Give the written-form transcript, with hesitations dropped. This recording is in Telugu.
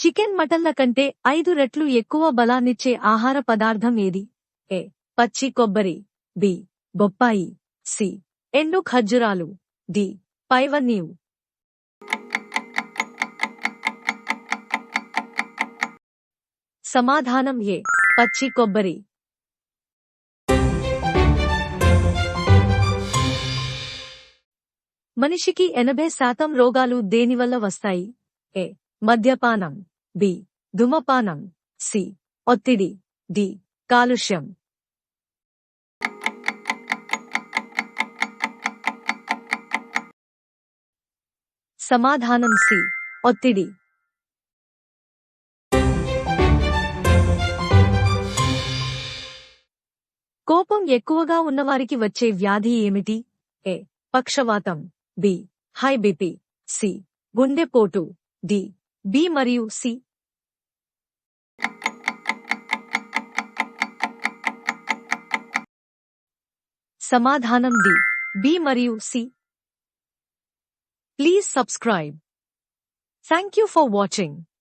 చికెన్ మటన్ల కంటే 5 రెట్లు ఎక్కువ బలాన్నిచ్చే ఆహార పదార్థం ఏది? ఏ. పచ్చి కొబ్బరి. బి. బొప్పాయి. సి. ఎండు ఖర్జూరాలు. డి. పైవన్యూ. సమాధానం ఏ. పచ్చి కొబ్బరి. మనిషికి 80% రోగాలు దేనివల్ల వస్తాయి? ఏ. మద్యపానం. బి. ధూమపానం. సి. ఒత్తిడి. డి. కాలుష్యం. సమాధానం సి. ఒత్తిడి. కోపం ఎక్కువగా ఉన్నవారికి వచ్చే వ్యాధి ఏమిటి? ఏ. పక్షవాతం. బి. High BP. సి. గుండెపోటు. డి. బి మరియు సి. సమాధానం డి. బి మరియు C. Please subscribe. Thank you for watching.